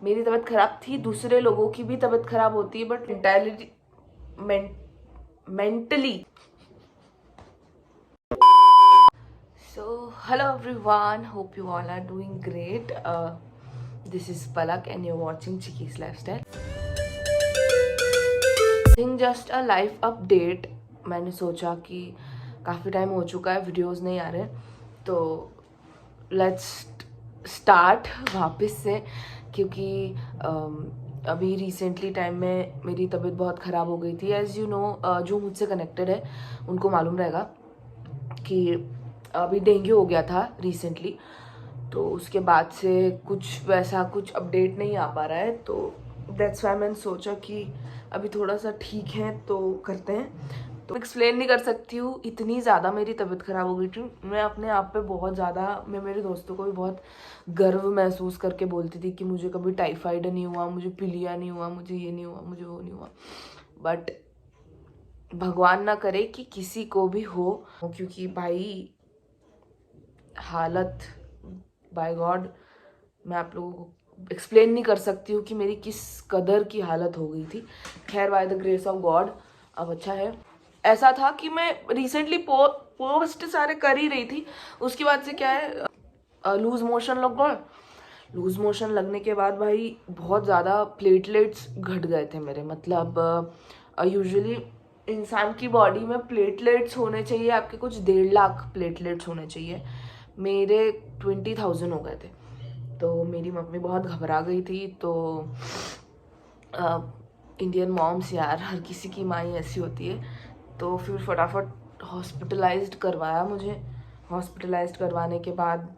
मेरी तबीयत खराब थी, दूसरे लोगों की भी तबीयत खराब होती है, but mentally. So hello everyone, hope you all are doing great. This is Palak and you're watching Chiki's Lifestyle. Think just a life update. मैंने सोचा कि काफ़ी टाइम हो चुका है, वीडियोस नहीं आ रहे, तो लेट्स स्टार्ट वापस से, क्योंकि अभी रिसेंटली टाइम में मेरी तबीयत बहुत ख़राब हो गई थी। एज़ यू नो, जो मुझसे कनेक्टेड है उनको मालूम रहेगा कि अभी डेंगू हो गया था रिसेंटली, तो उसके बाद से कुछ अपडेट नहीं आ पा रहा है, तो दैट्स वाई मैंने सोचा कि अभी थोड़ा सा ठीक है तो करते हैं। तो एक्सप्लेन नहीं कर सकती हूँ, इतनी ज़्यादा मेरी तबीयत ख़राब हो गई थी। मैं अपने आप पे बहुत ज़्यादा, मैं मेरे दोस्तों को भी बहुत गर्व महसूस करके बोलती थी कि मुझे कभी टाइफाइड नहीं हुआ, मुझे पीलिया नहीं हुआ, मुझे ये नहीं हुआ, मुझे वो नहीं हुआ। बट भगवान ना करे कि किसी को भी हो, क्योंकि भाई हालत, बाय गॉड, मैं आप लोगों को एक्सप्लेन नहीं कर सकती हूँ कि मेरी किस कदर की हालत हो गई थी। खैर, by the grace of God अब अच्छा है। ऐसा था कि मैं रिसेंटली पोस्ट सारे कर ही रही थी, उसके बाद से क्या है, लूज मोशन लग गए। लूज मोशन लगने के बाद भाई बहुत ज़्यादा प्लेटलेट्स घट गए थे मेरे। मतलब यूजुअली इंसान की बॉडी में प्लेटलेट्स होने चाहिए आपके कुछ 1.5 लाख प्लेटलेट्स होने चाहिए, मेरे 20,000 हो गए थे। तो मेरी मम्मी बहुत घबरा गई थी। तो इंडियन मॉम्स यार, हर किसी की माँ ही ऐसी होती है। तो फिर फटाफट हॉस्पिटलाइज्ड करवाया मुझे। हॉस्पिटलाइज्ड करवाने के बाद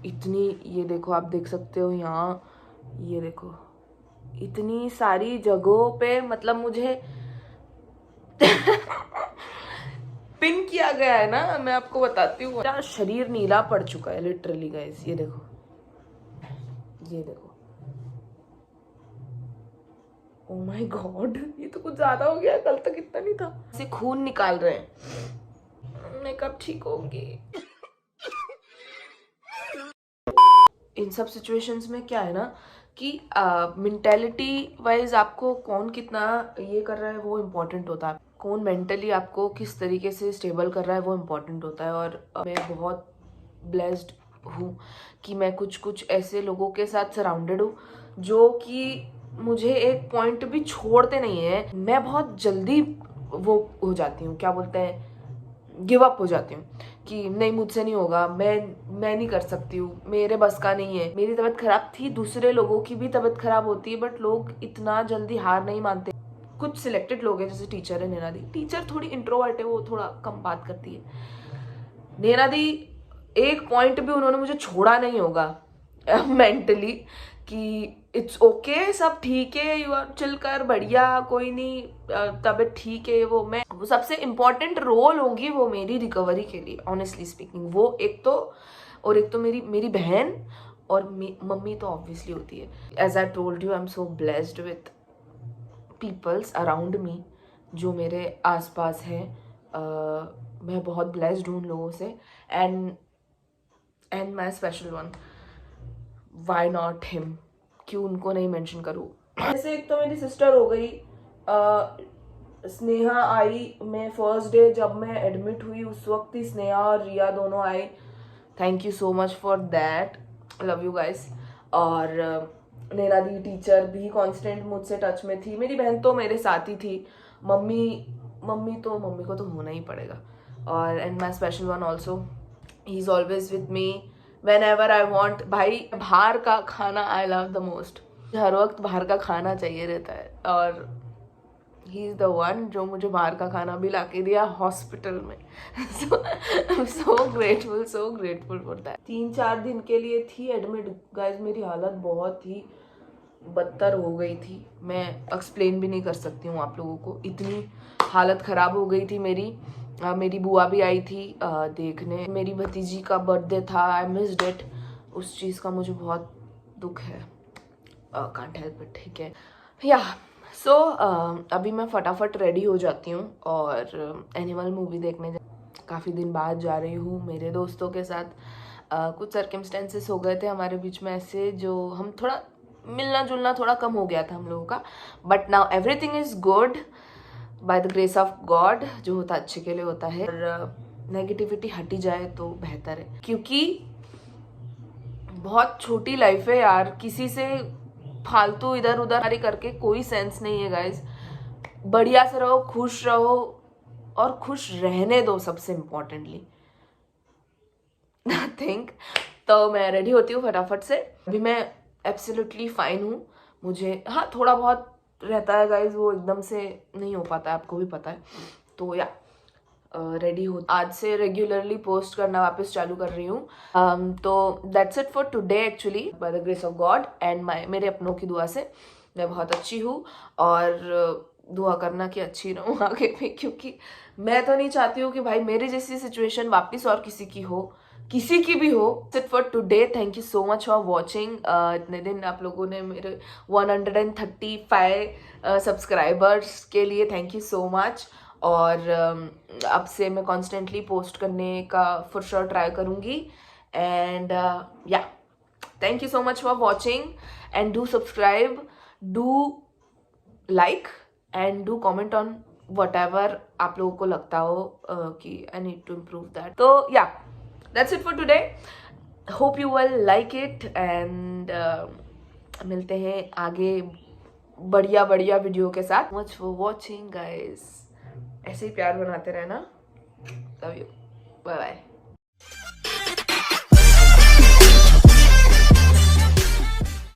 इतनी, ये देखो आप देख सकते हो यहाँ, ये देखो इतनी सारी जगहों पे, मतलब मुझे पिन किया गया है ना। मैं आपको बताती हूँ, मेरा शरीर नीला पड़ चुका है लिटरली गाइस। ये देखो, ये देखो, ओ माय गॉड, ये तो कुछ ज्यादा हो गया, कल तक इतना नहीं था। से खून निकाल रहे हैं, मैं कब ठीक होंगी। इन सब सिचुएशंस में क्या है ना कि मेंटेलिटी वाइज आपको कौन कितना ये कर रहा है वो इम्पोर्टेंट होता है। कौन मेंटली आपको किस तरीके से स्टेबल कर रहा है वो इम्पोर्टेंट होता है। और मैं बहुत ब्लेस्ड हूँ कि मैं कुछ ऐसे लोगों के साथ सराउंडेड हूँ जो कि मुझे एक पॉइंट भी छोड़ते नहीं है। मैं बहुत जल्दी वो हो जाती हूँ, क्या बोलते हैं, गिव अप हो जाती हूँ कि नहीं, मुझसे नहीं होगा, मैं नहीं कर सकती हूँ, मेरे बस का नहीं है। मेरी तबीयत खराब थी, दूसरे लोगों की भी तबीयत खराब होती है, बट लोग इतना जल्दी हार नहीं मानते। कुछ सिलेक्टेड लोग हैं, जैसे टीचर है नैना दी। टीचर थोड़ी इंट्रोवर्ट है, वो थोड़ा कम बात करती है। नैना दी, एक पॉइंट भी उन्होंने मुझे छोड़ा नहीं होगा मेंटली कि इट्स ओके, सब ठीक है, यू आर चिल कर, बढ़िया, कोई नहीं, तबीयत ठीक है। वो सबसे इम्पोर्टेंट रोल होंगी वो मेरी रिकवरी के लिए, ऑनेस्टली स्पीकिंग। वो एक तो, और एक तो मेरी बहन और मम्मी तो ऑब्वियसली होती है। As I told you, I am so blessed with peoples around me, जो मेरे आसपास हैं। मैं बहुत ब्लेस्ड हूँ उन लोगों से। And my special one, why not him, क्यों उनको नहीं मेंशन करूँ। जैसे एक तो मेरी सिस्टर हो गई, स्नेहा आई। मैं फर्स्ट डे जब मैं एडमिट हुई उस वक्त ही स्नेहा और रिया दोनों आए। Thank you so much for that, love you guys. और नैना दी टीचर भी कांस्टेंट मुझसे टच में थी। मेरी बहन तो मेरे साथ ही थी। मम्मी को तो होना ही पड़ेगा। और and my special one also, he is always with me when ever I want. भाई, बाहर का खाना आई लव द मोस्ट, हर वक्त बाहर का खाना चाहिए रहता है। और ही इज द वन जो मुझे बाहर का खाना भी ला के दिया हॉस्पिटल में। So grateful for that. 3-4 दिन के लिए थी एडमिट गाइज। मेरी हालत बहुत ही बदतर हो गई थी, मैं एक्सप्लेन भी नहीं कर सकती हूँ आप लोगों को, इतनी हालत खराब हो गई थी मेरी। मेरी बुआ भी आई थी देखने। मेरी भतीजी का बर्थडे था, आई मिस्ड इट। उस चीज़ का मुझे बहुत दुख है, कांट हेल्प इट, ठीक है या। सो अभी मैं फटाफट रेडी हो जाती हूँ और एनिमल मूवी देखने काफ़ी दिन बाद जा रही हूँ मेरे दोस्तों के साथ। कुछ सर्कमस्टेंसेस हो गए थे हमारे बीच में ऐसे, जो हम थोड़ा मिलना जुलना थोड़ा कम हो गया था हम लोगों का, but now everything is good by the grace of God. जो होता है अच्छे के लिए होता है, और नेगेटिविटी हटी जाए तो बेहतर है, क्योंकि बहुत छोटी लाइफ है यार, किसी से फालतू इधर उधर करके कोई सेंस नहीं है गाइज। बढ़िया से रहो, खुश रहो, और खुश रहने दो सबसे इम्पोर्टेंटली, नथिंग। तो मैं रेडी होती हूँ फटाफट से। अभी मैं एब्सोल्युटली फाइन हूँ। मुझे हाँ थोड़ा बहुत रहता है गाइज, वो एकदम से नहीं हो पाता है, आपको भी पता है। तो या रेडी हो, आज से रेगुलरली पोस्ट करना वापस चालू कर रही हूँ। तो that's it for today actually, by the grace of God and मेरे अपनों की दुआ से मैं बहुत अच्छी हूँ। और दुआ करना कि अच्छी रहूँ आगे भी, क्योंकि मैं तो नहीं चाहती हूँ कि भाई मेरी जैसी सिचुएशन वापस और किसी की हो, किसी की भी हो। It for today, thank you so much for watching. इतने दिन आप लोगों ने मेरे 135 सब्सक्राइबर्स के लिए थैंक यू सो मच। और अब से मैं कॉन्स्टेंटली पोस्ट करने का फॉर श्योर ट्राई करूँगी। And yeah thank you so much for watching and do subscribe, do like and do comment on whatever आप लोगों को लगता हो कि I need to improve that. तो yeah that's it for today, hope you will like it and मिलते हैं आगे बढ़िया बढ़िया वीडियो के साथ। मच फॉर वॉचिंग गाइज, ऐसे ही प्यार बनाते रहना। Love you, bye bye.